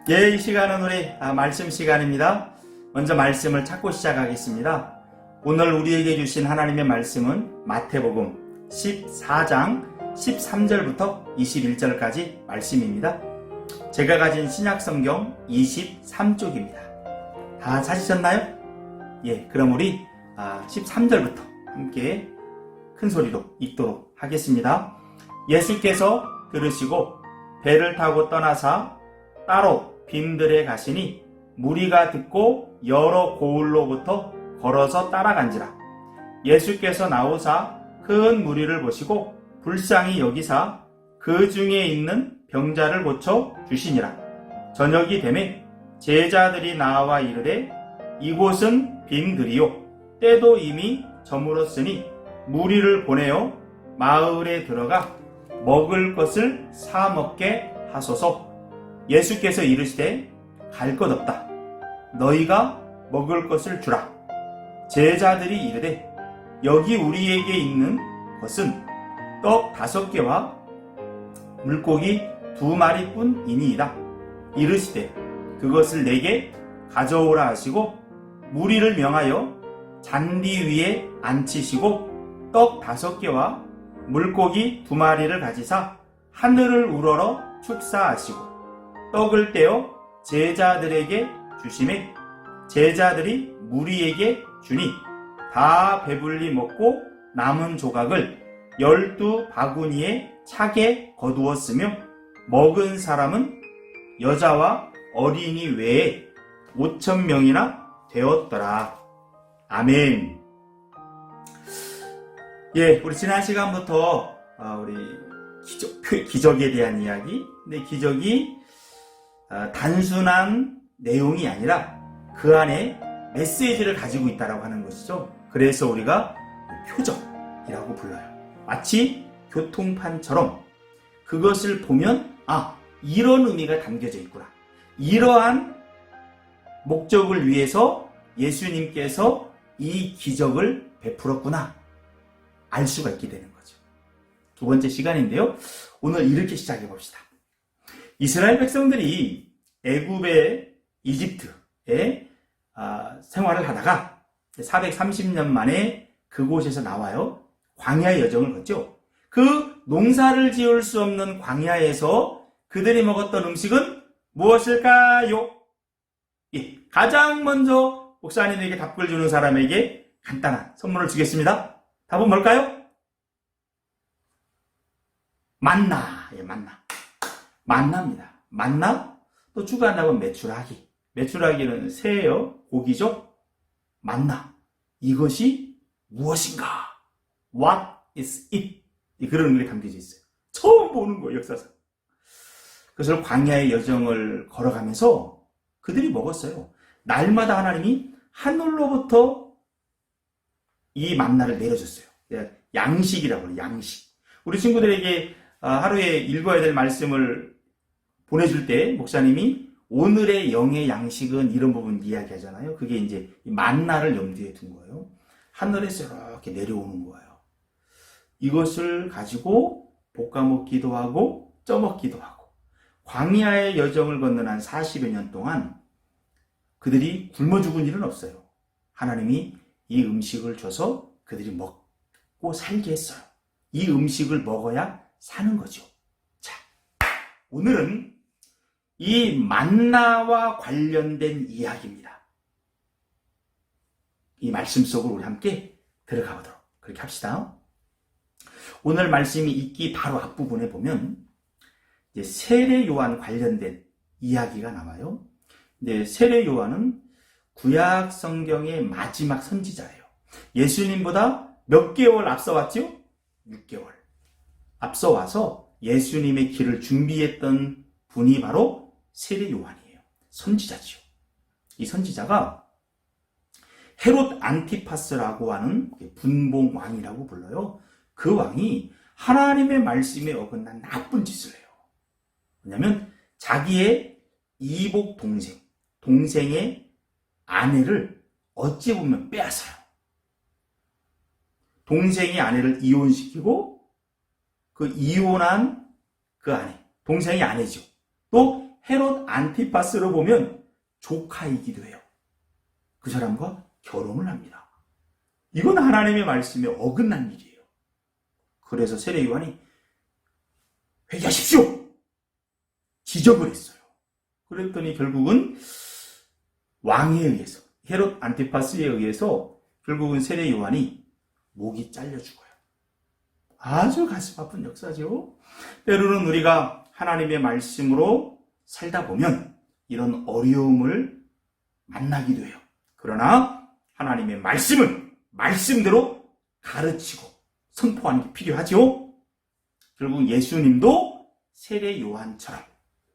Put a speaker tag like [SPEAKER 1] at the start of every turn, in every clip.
[SPEAKER 1] 예, 이 시간은 우리 말씀 시간입니다. 먼저 말씀을 찾고 시작하겠습니다. 오늘 우리에게 주신 하나님의 말씀은 마태복음 14장 13절부터 21절까지 말씀입니다. 제가 가진 신약성경 23쪽입니다. 다 찾으셨나요? 예, 그럼 우리 13절부터 함께 큰 소리로 읽도록 하겠습니다. 예수께서 들으시고 배를 타고 떠나사 따로 빈들에 가시니 무리가 듣고 여러 고을로부터 걸어서 따라간지라. 예수께서 나오사 큰 무리를 보시고 불쌍히 여기사 그 중에 있는 병자를 고쳐 주시니라. 저녁이 되매 제자들이 나와 이르되 이곳은 빈들이요 때도 이미 저물었으니 무리를 보내어 마을에 들어가 먹을 것을 사 먹게 하소서. 예수께서 이르시되 갈 것 없다. 너희가 먹을 것을 주라. 제자들이 이르되 여기 우리에게 있는 것은 떡 5개와 물고기 2마리뿐이니이다. 이르시되 그것을 내게 가져오라 하시고 무리를 명하여 잔디 위에 앉히시고 떡 5개와 물고기 2마리를 가지사 하늘을 우러러 축사하시고 떡을 떼어 제자들에게 주시매 제자들이 무리에게 주니 다 배불리 먹고 남은 조각을 12바구니에 차게 거두었으며 먹은 사람은 여자와 어린이 외에 5,000명이나 되었더라. 아멘. 예, 우리 지난 시간부터 우리 기적에 대한 이야기. 근데 기적이 단순한 내용이 아니라 그 안에 메시지를 가지고 있다고 하는 것이죠. 그래서 우리가 표적이라고 불러요. 마치 교통판처럼 그것을 보면 이런 의미가 담겨져 있구나. 이러한 목적을 위해서 예수님께서 이 기적을 베풀었구나. 알 수가 있게 되는 거죠. 두 번째 시간인데요. 오늘 이렇게 시작해 봅시다. 이스라엘 백성들이 애굽의 이집트에 생활을 하다가 430년 만에 그곳에서 나와요. 광야의 여정을 걷죠. 그 농사를 지을 수 없는 광야에서 그들이 먹었던 음식은 무엇일까요? 예, 가장 먼저 목사님에게 답글 주는 사람에게 간단한 선물을 주겠습니다. 답은 뭘까요? 만나. 예, 만나입니다. 만나, 또 추가한다면 메추라기. 메추라기는 새예요. 고기죠. 만나. 이것이 무엇인가? What is it? 그런 의미가 담겨져 있어요. 처음 보는 거예요, 역사상. 그래서 광야의 여정을 걸어가면서 그들이 먹었어요. 날마다 하나님이 하늘로부터 이 만나를 내려줬어요. 양식이라고 해요, 양식. 우리 친구들에게 하루에 읽어야 될 말씀을 보내줄 때 목사님이 오늘의 영의 양식은 이런 부분 이야기하잖아요. 그게 이제 만나를 염두에 둔 거예요. 하늘에서 이렇게 내려오는 거예요. 이것을 가지고 볶아 먹기도 하고 쪄 먹기도 하고 광야의 여정을 걷는 한 40여 년 동안 그들이 굶어 죽은 일은 없어요. 하나님이 이 음식을 줘서 그들이 먹고 살게 했어요. 이 음식을 먹어야 사는 거죠. 자, 오늘은 이 만나와 관련된 이야기입니다. 이 말씀 속으로 우리 함께 들어가 보도록 그렇게 합시다. 오늘 말씀이 읽기 바로 앞부분에 보면 이제 세례 요한 관련된 이야기가 나와요. 근데 세례 요한은 구약 성경의 마지막 선지자예요. 예수님보다 몇 개월 앞서 왔죠? 6개월. 앞서 와서 예수님의 길을 준비했던 분이 바로 세례 요한이에요. 선지자죠. 이 선지자가 헤롯 안티파스라고 하는 분봉 왕이라고 불러요. 그 왕이 하나님의 말씀에 어긋난 나쁜 짓을 해요. 왜냐하면 자기의 이복 동생의 아내를 어찌 보면 빼앗아요. 동생의 아내를 이혼시키고 그 이혼한 그 아내, 동생의 아내죠. 또 헤롯 안티파스로 보면 조카이기도 해요. 그 사람과 결혼을 합니다. 이건 하나님의 말씀에 어긋난 일이에요. 그래서 세례 요한이 회개하십시오! 지적을 했어요. 그랬더니 결국은 왕에 의해서, 헤롯 안티파스에 의해서 결국은 세례 요한이 목이 잘려 죽어요. 아주 가슴 아픈 역사죠. 때로는 우리가 하나님의 말씀으로 살다 보면 이런 어려움을 만나기도 해요. 그러나 하나님의 말씀은 말씀대로 가르치고 선포하는 게 필요하죠. 결국 예수님도 세례 요한처럼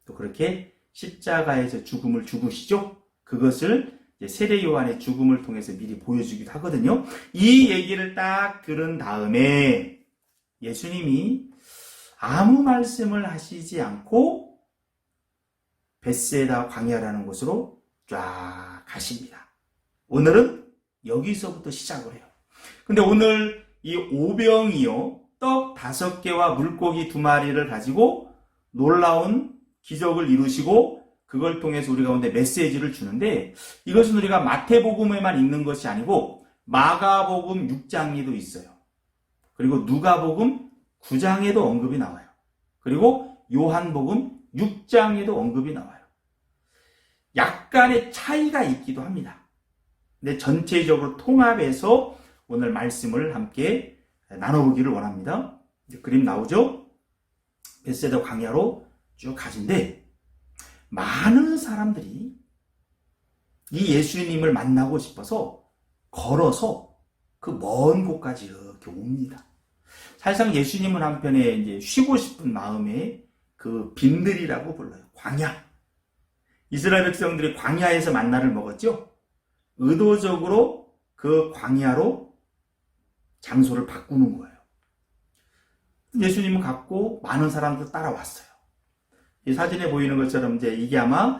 [SPEAKER 1] 또 그렇게 십자가에서 죽음을 죽으시죠. 그것을 세례 요한의 죽음을 통해서 미리 보여주기도 하거든요. 이 얘기를 딱 들은 다음에 예수님이 아무 말씀을 하시지 않고 벳세다 광야라는 곳으로 쫙 가십니다. 오늘은 여기서부터 시작을 해요. 근데 오늘 이 오병이요, 떡 5개와 물고기 2마리를 가지고 놀라운 기적을 이루시고 그걸 통해서 우리 가운데 메시지를 주는데, 이것은 우리가 마태복음에만 있는 것이 아니고 마가복음 6장에도 있어요. 그리고 누가복음 9장에도 언급이 나와요. 그리고 요한복음 6장에도 언급이 나와요. 약간의 차이가 있기도 합니다. 근데 전체적으로 통합해서 오늘 말씀을 함께 나눠보기를 원합니다. 그림 나오죠? 벳세다 광야로 쭉 가신데 많은 사람들이 이 예수님을 만나고 싶어서 걸어서 그 먼 곳까지 이렇게 옵니다. 사실상 예수님은 한편에 이제 쉬고 싶은 마음에 그 빈들이라고 불러요. 광야. 이스라엘 백성들이 광야에서 만나를 먹었죠. 의도적으로 그 광야로 장소를 바꾸는 거예요. 예수님은 갔고 많은 사람들 따라왔어요. 이 사진에 보이는 것처럼 이제 이게 아마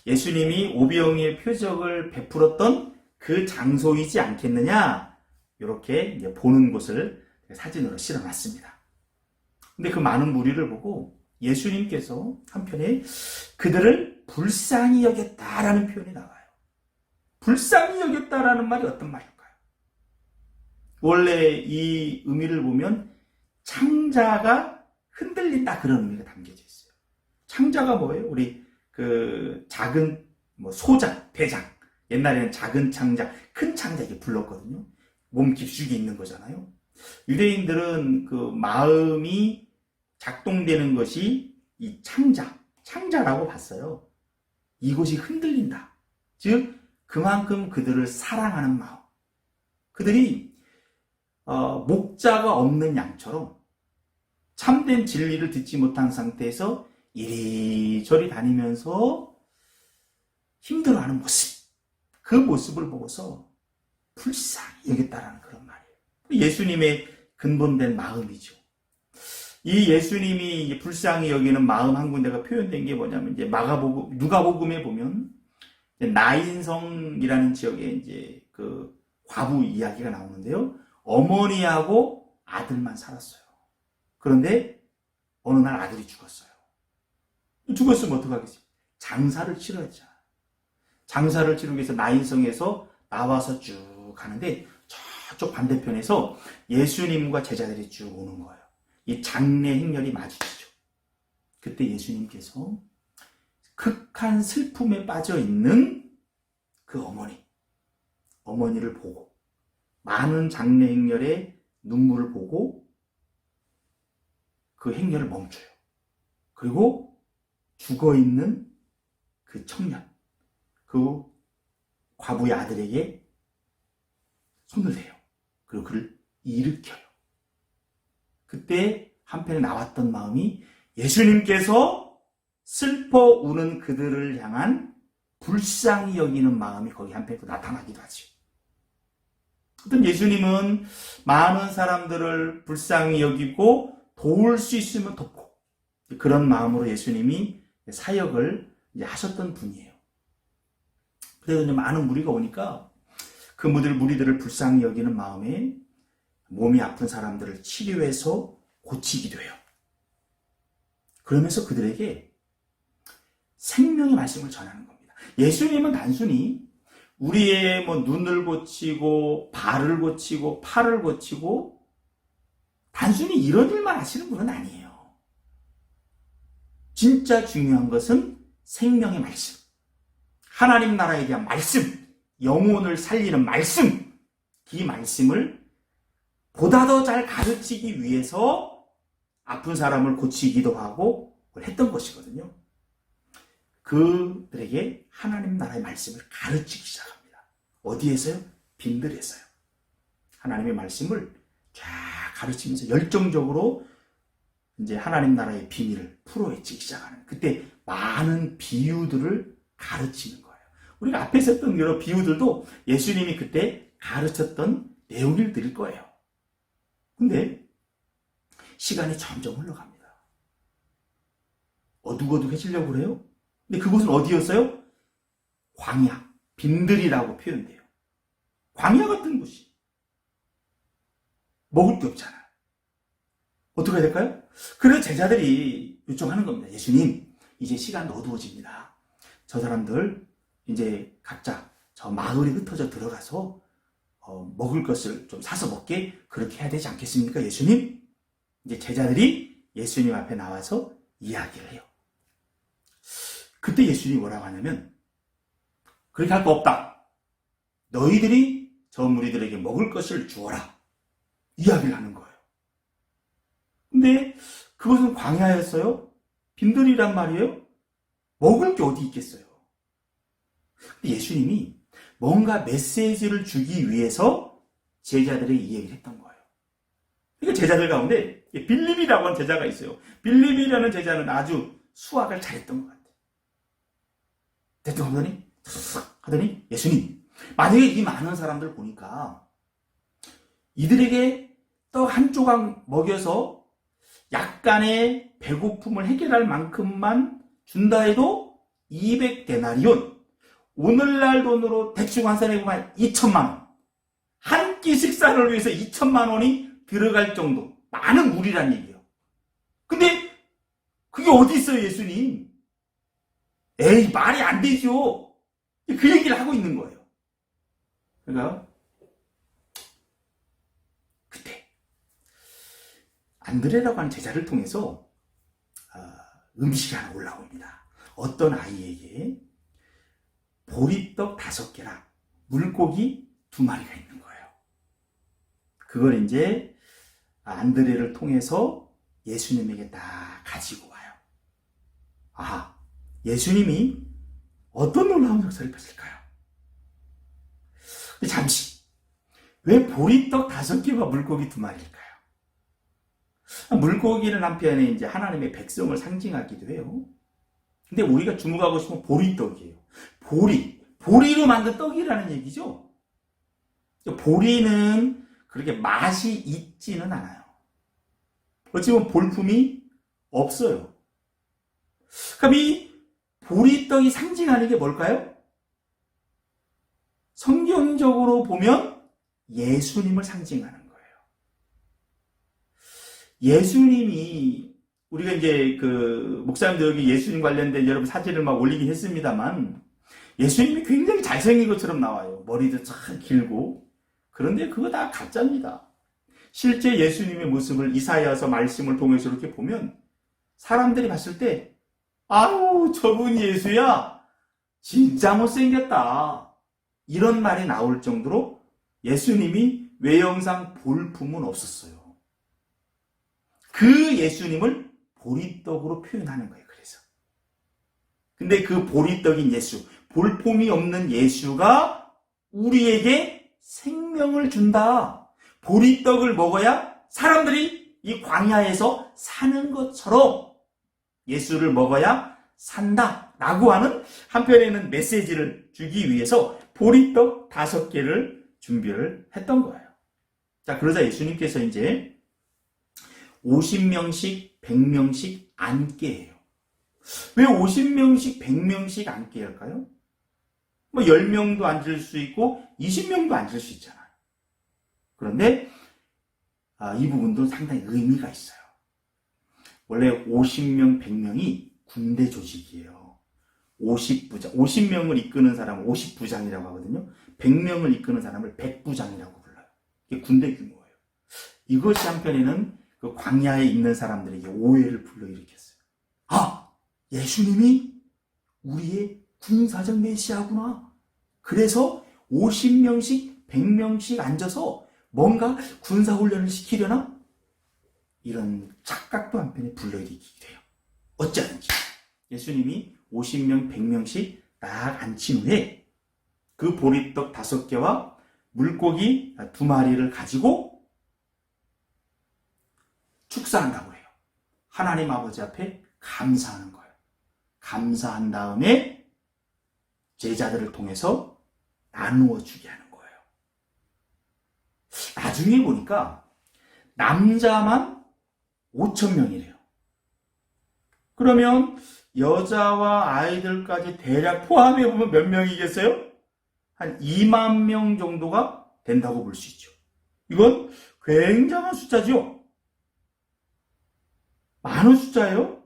[SPEAKER 1] 예수님이 오병이의 표적을 베풀었던 그 장소이지 않겠느냐, 이렇게 이제 보는 곳을 사진으로 실어놨습니다. 근데 그 많은 무리를 보고 예수님께서 한편에 그들을 불쌍히 여겼다라는 표현이 나와요. 불쌍히 여겼다라는 말이 어떤 말일까요? 원래 이 의미를 보면 창자가 흔들린다, 그런 의미가 담겨져 있어요. 창자가 뭐예요? 우리 그 작은 소장, 대장. 옛날에는 작은 창자, 큰 창자 이렇게 불렀거든요. 몸 깊숙이 있는 거잖아요. 유대인들은 그 마음이 작동되는 것이 이 창자라고 봤어요. 이곳이 흔들린다. 즉 그만큼 그들을 사랑하는 마음. 그들이 목자가 없는 양처럼 참된 진리를 듣지 못한 상태에서 이리저리 다니면서 힘들어하는 모습, 그 모습을 보고서 불쌍히 여겼다라는 그런 말이에요. 예수님의 근본된 마음이죠. 이 예수님이 불쌍히 여기는 마음 한 군데가 표현된 게 뭐냐면, 이제 누가복음에 보면 나인성이라는 지역에 이제 그 과부 이야기가 나오는데요. 어머니하고 아들만 살았어요. 그런데 어느 날 아들이 죽었어요. 죽었으면 어떡하겠어요? 장사를 치러야죠. 장사를 치르기 위해서 나인성에서 나와서 쭉 가는데 저쪽 반대편에서 예수님과 제자들이 쭉 오는 거예요. 이 장례 행렬이 마주치죠. 그때 예수님께서 극한 슬픔에 빠져 있는 그 어머니를 보고, 많은 장례 행렬의 눈물을 보고 그 행렬을 멈춰요. 그리고 죽어있는 그 청년, 그 과부의 아들에게 손을 대요. 그리고 그를 일으켜요. 그때 한편에 나왔던 마음이 예수님께서 슬퍼 우는 그들을 향한 불쌍히 여기는 마음이 거기 한편에 나타나기도 하죠. 어떤 예수님은 많은 사람들을 불쌍히 여기고 도울 수 있으면 돕고, 그런 마음으로 예수님이 사역을 하셨던 분이에요. 그래서 많은 무리가 오니까 그 무리들을 불쌍히 여기는 마음에 몸이 아픈 사람들을 치료해서 고치기도 해요. 그러면서 그들에게 생명의 말씀을 전하는 겁니다. 예수님은 단순히 우리의 눈을 고치고 발을 고치고 팔을 고치고 단순히 이런 일만 하시는 분은 아니에요. 진짜 중요한 것은 생명의 말씀, 하나님 나라에 대한 말씀, 영혼을 살리는 말씀, 이 말씀을 보다 더 잘 가르치기 위해서 아픈 사람을 고치기도 하고 했던 것이거든요. 그들에게 하나님 나라의 말씀을 가르치기 시작합니다. 어디에서요? 빈들에서요. 하나님의 말씀을 쫙 가르치면서 열정적으로 이제 하나님 나라의 비밀을 풀어헤치기 시작하는, 그때 많은 비유들을 가르치는 거예요. 우리가 앞에 썼던 여러 비유들도 예수님이 그때 가르쳤던 내용을 드릴 거예요. 근데 시간이 점점 흘러갑니다. 어둑어둑해지려고 그래요? 근데 그곳은 어디였어요? 광야, 빈들이라고 표현돼요. 광야 같은 곳이. 먹을 게 없잖아요. 어떻게 해야 될까요? 그래서 제자들이 요청하는 겁니다. 예수님, 이제 시간 어두워집니다. 저 사람들 이제 각자 저 마을에 흩어져 들어가서 먹을 것을 좀 사서 먹게 그렇게 해야 되지 않겠습니까? 예수님? 이제 제자들이 예수님 앞에 나와서 이야기를 해요. 그때 예수님이 뭐라고 하냐면, 그렇게 할 거 없다. 너희들이 저 무리들에게 먹을 것을 주어라. 이야기를 하는 거예요. 근데 그것은 광야였어요? 빈들이란 말이에요? 먹을 게 어디 있겠어요? 근데 예수님이 뭔가 메시지를 주기 위해서 제자들에게 이 얘기를 했던 거예요. 그러니까 제자들 가운데 빌립이라고 하는 제자가 있어요. 빌립이라는 제자는 아주 수학을 잘했던 것 같아요. 대충 하더니 예수님, 만약에 이 많은 사람들 보니까 이들에게 떡 한 조각 먹여서 약간의 배고픔을 해결할 만큼만 준다 해도 200데나리온, 오늘날 돈으로 대충 환산해보면 2천만 원, 한 끼 식사를 위해서 2천만 원이 들어갈 정도 많은 무리란 얘기예요. 근데 그게 어디 있어요, 예수님? 에이, 말이 안 되죠. 그 얘기를 하고 있는 거예요. 그러니까 그때 안드레라고 하는 제자를 통해서 음식이 하나 올라옵니다. 어떤 아이에게 보리떡 5개랑 물고기 2마리가 있는 거예요. 그걸 이제 안드레를 통해서 예수님에게 딱 가지고 와요. 아, 예수님이 어떤 놀라운 역사를 펼칠까요? 잠시, 왜 보리떡 5개와 물고기 2마리일까요? 물고기는 한편에 이제 하나님의 백성을 상징하기도 해요. 근데 우리가 주목하고 싶은 보리떡이에요. 보리로 만든 떡이라는 얘기죠. 보리는 그렇게 맛이 있지는 않아요. 어찌 보면 볼품이 없어요. 그럼 이 보리떡이 상징하는 게 뭘까요? 성경적으로 보면 예수님을 상징하는 거예요. 예수님이, 우리가 이제 목사님들 여기 예수님 관련된 여러분 사진을 막 올리긴 했습니다만, 예수님이 굉장히 잘생긴 것처럼 나와요. 머리도 참 길고. 그런데 그거 다 가짜입니다. 실제 예수님의 모습을 이사야서 말씀을 통해서 이렇게 보면 사람들이 봤을 때, 아유, 저분 예수야, 진짜 못생겼다, 이런 말이 나올 정도로 예수님이 외형상 볼품은 없었어요. 그 예수님을 보리떡으로 표현하는 거예요. 그래서. 근데 그 보리떡인 예수, 볼품이 없는 예수가 우리에게 생명을 준다. 보리떡을 먹어야 사람들이 이 광야에서 사는 것처럼 예수를 먹어야 산다 라고 하는, 한편에는 메시지를 주기 위해서 보리떡 5개를 준비를 했던 거예요. 자, 그러자 예수님께서 이제 50명씩 100명씩 앉게 해요. 왜 50명씩 100명씩 앉게 할까요? 10명도 앉을 수 있고 20명도 앉을 수 있잖아요. 그런데 이 부분도 상당히 의미가 있어요. 원래 50명, 100명이 군대 조직이에요. 50부장. 50명을 이끄는 사람을 50부장이라고 하거든요. 100명을 이끄는 사람을 100부장이라고 불러요. 이게 군대 규모예요. 이것이 한편에는 그 광야에 있는 사람들에게 오해를 불러일으켰어요. 아, 예수님이 우리의 군사적 메시아구나. 그래서 50명씩 100명씩 앉아서 뭔가 군사훈련을 시키려나? 이런 착각도 한편에 불러일으키게 돼요. 어쩌든지 예수님이 50명 100명씩 딱 앉힌 후에 그 보리떡 5개와 물고기 2마리를 가지고 축사한다고 해요. 하나님 아버지 앞에 감사하는 거예요. 감사한 다음에 제자들을 통해서 나누어 주게 하는 거예요. 나중에 보니까 남자만 5,000명이래요. 그러면 여자와 아이들까지 대략 포함해보면 몇 명이겠어요? 한 2만 명 정도가 된다고 볼 수 있죠. 이건 굉장한 숫자죠. 많은 숫자예요.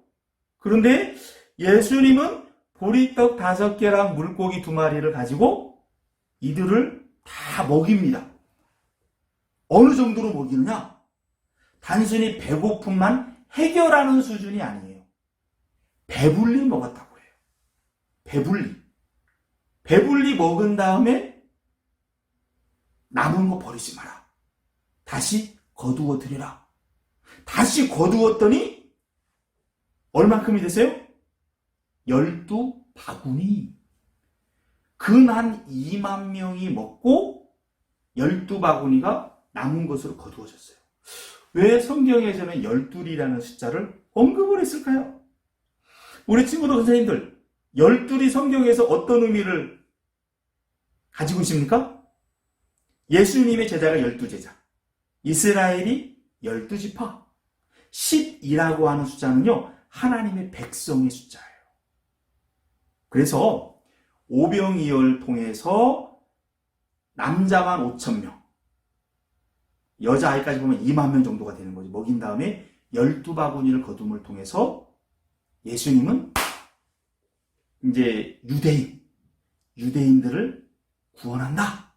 [SPEAKER 1] 그런데 예수님은 보리떡 5개랑 물고기 2마리를 가지고 이들을 다 먹입니다. 어느 정도로 먹이느냐? 단순히 배고픔만 해결하는 수준이 아니에요. 배불리 먹었다고 해요. 배불리 먹은 다음에 남은 거 버리지 마라. 다시 거두어 드리라. 다시 거두었더니 얼만큼이 됐어요? 12바구니. 근 2만 명이 먹고 12바구니가 남은 것으로 거두어졌어요. 왜 성경에서는 12이라는 숫자를 언급을 했을까요? 우리 친구들, 선생님들, 12이 성경에서 어떤 의미를 가지고 있습니까? 예수님의 제자가 12제자, 이스라엘이 12지파, 10이라고 하는 숫자는요, 하나님의 백성의 숫자예요. 그래서 오병이어를 통해서 남자만 5,000명, 여자아이까지 보면 2만 명 정도가 되는 거지. 먹인 다음에 12바구니를 거둠을 통해서 예수님은 이제 유대인들을 구원한다.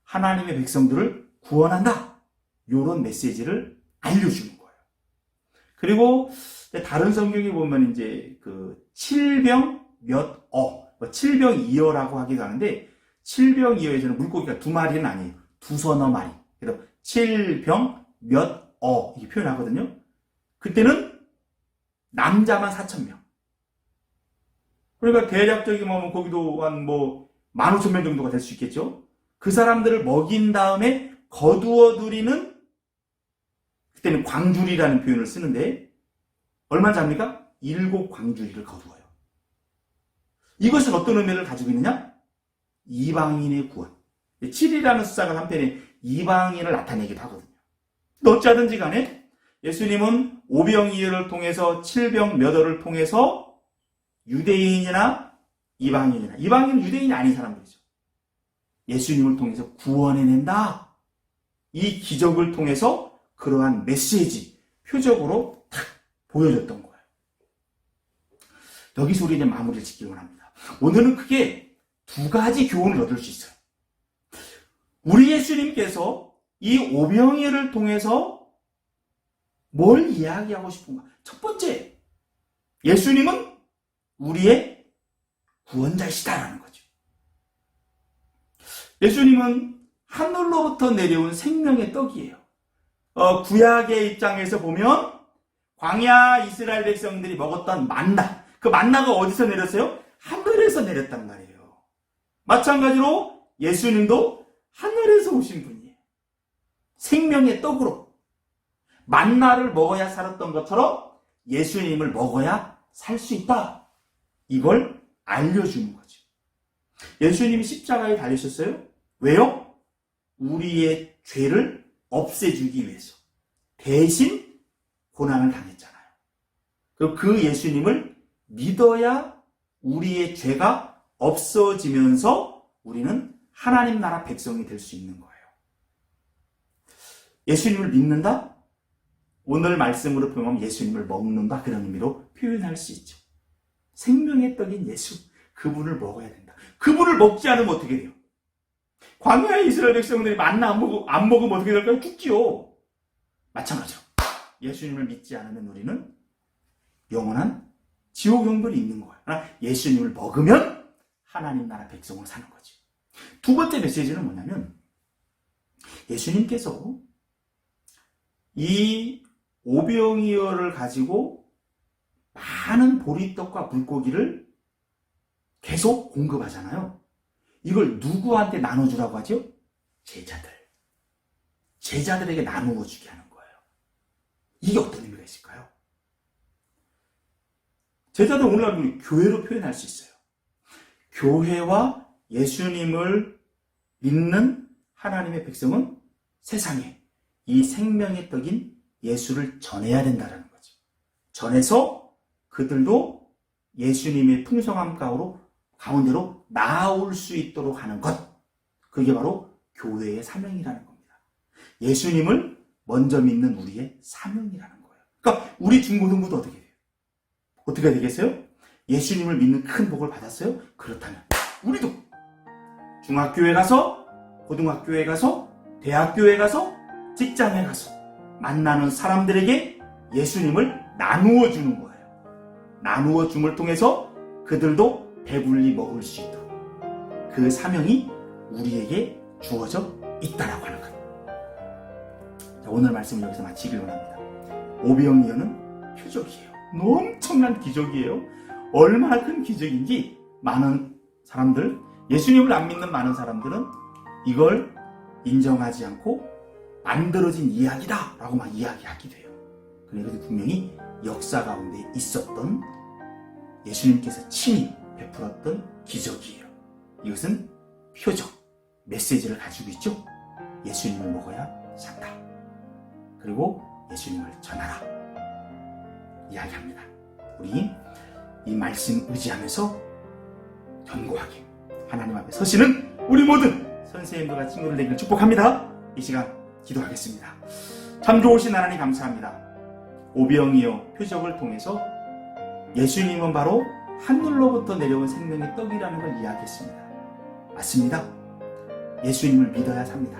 [SPEAKER 1] 하나님의 백성들을 구원한다. 이런 메시지를 알려주는 거예요. 그리고 다른 성경에 보면 이제 그 칠병이어라고 하기도 하는데, 칠병이어에서는 물고기가 2마리는 아니에요. 2서너 마리. 그래서 칠병 이렇게 표현하거든요. 그때는 남자만 4,000명. 그러니까 대략적인 거기도 한 15,000명 정도가 될 수 있겠죠. 그 사람들을 먹인 다음에 거두어 들이는, 그때는 광주리라는 표현을 쓰는데, 얼마 잡니까? 7광주리를 거두어요. 이것은 어떤 의미를 가지고 있느냐? 이방인의 구원. 7이라는 숫자가 한편에 이방인을 나타내기도 하거든요. 어쩌든지 간에 예수님은 오병이어를 통해서 칠병몇어를 통해서 유대인이나 이방인은 유대인이 아닌 사람들이죠. 예수님을 통해서 구원해낸다. 이 기적을 통해서 그러한 메시지, 표적으로 탁 보여줬던 거예요. 여기서 우리 이제 마무리를 짓기 원합니다. 오늘은 크게 2가지 교훈을 얻을 수 있어요. 우리 예수님께서 이 오병이어를 통해서 뭘 이야기하고 싶은가? 첫 번째, 예수님은 우리의 구원자이시다라는 거죠. 예수님은 하늘로부터 내려온 생명의 떡이에요. 구약의 입장에서 보면 광야 이스라엘 백성들이 먹었던 만나, 그 만나가 어디서 내렸어요? 하늘에서 내렸단 말이에요. 마찬가지로 예수님도 하늘에서 오신 분이에요. 생명의 떡으로 만나를 먹어야 살았던 것처럼 예수님을 먹어야 살 수 있다. 이걸 알려주는 거죠. 예수님이 십자가에 달리셨어요. 왜요? 우리의 죄를 없애주기 위해서. 대신 고난을 당했잖아요. 그리고 그 예수님을 믿어야 우리의 죄가 없어지면서 우리는 하나님 나라 백성이 될 수 있는 거예요. 예수님을 믿는다? 오늘 말씀으로 표현하면 예수님을 먹는다, 그런 의미로 표현할 수 있죠. 생명의 떡인 예수, 그분을 먹어야 된다. 그분을 먹지 않으면 어떻게 돼요? 광야의 이스라엘 백성들이 만나 안 먹으면 어떻게 될까요? 죽지요. 마찬가지로 예수님을 믿지 않으면 우리는 영원한 지옥 형벌이 있는 거예요. 그러나 예수님을 먹으면 하나님 나라 백성으로 사는 거지. 두 번째 메시지는 뭐냐면 예수님께서 이 오병이어를 가지고 많은 보리떡과 물고기를 계속 공급하잖아요. 이걸 누구한테 나눠주라고 하죠? 제자들에게 나누어 주게 하는 거예요. 이게 어떤 의미가 있을까요? 제자들 오늘날 우리 교회로 표현할 수 있어요. 교회와 예수님을 믿는 하나님의 백성은 세상에 이 생명의 떡인 예수를 전해야 된다는 거죠. 전해서 그들도 예수님의 풍성함 가운데로 나아올 수 있도록 하는 것. 그게 바로 교회의 사명이라는 겁니다. 예수님을 먼저 믿는 우리의 사명이라는 거예요. 그러니까 우리 중고등부도 어떻게 돼요? 어떻게 되겠어요? 예수님을 믿는 큰 복을 받았어요? 그렇다면 우리도 중학교에 가서, 고등학교에 가서, 대학교에 가서, 직장에 가서 만나는 사람들에게 예수님을 나누어 주는 거예요. 나누어 줌을 통해서 그들도 배불리 먹을 수 있도록 그 사명이 우리에게 주어져 있다라고 하는 것. 자, 오늘 말씀을 여기서 마치길 원합니다. 오병이어는 표적이에요. 엄청난 기적이에요. 얼마나 큰 기적인지 많은 사람들, 예수님을 안 믿는 많은 사람들은 이걸 인정하지 않고 만들어진 이야기다 라고 막 이야기하기도 해요. 그런데 분명히 역사 가운데 있었던 예수님께서 친히 베풀었던 기적이에요. 이것은 표적, 메시지를 가지고 있죠. 예수님을 먹어야 산다. 그리고 예수님을 전하라. 이야기합니다. 우리 이 말씀 의지하면서 견고하게 하나님 앞에 서시는 우리 모든 선생님들과 친구들 되기를 축복합니다. 이 시간 기도하겠습니다. 참 좋으신 하나님 감사합니다. 오병이어 표적을 통해서 예수님은 바로 하늘로부터 내려온 생명의 떡이라는 걸 이야기했습니다. 맞습니다. 예수님을 믿어야 삽니다.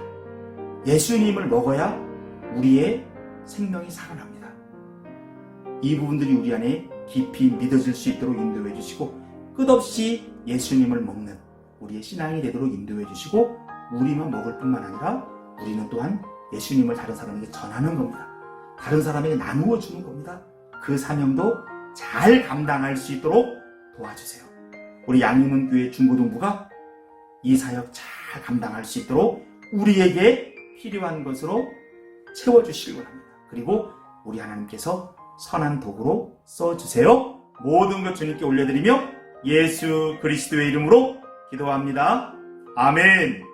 [SPEAKER 1] 예수님을 먹어야 우리의 생명이 살아납니다. 이 부분들이 우리 안에 깊이 믿어질 수 있도록 인도해 주시고 끝없이 예수님을 먹는 우리의 신앙이 되도록 인도해 주시고 우리만 먹을 뿐만 아니라 우리는 또한 예수님을 다른 사람에게 전하는 겁니다. 다른 사람에게 나누어 주는 겁니다. 그 사명도 잘 감당할 수 있도록 도와주세요. 우리 양림은교회 중고등부가 이 사역 잘 감당할 수 있도록 우리에게 필요한 것으로 채워주시기 원합니다. 그리고 우리 하나님께서 선한 도구로 써주세요. 모든 것 주님께 올려드리며 예수 그리스도의 이름으로 기도합니다. 아멘.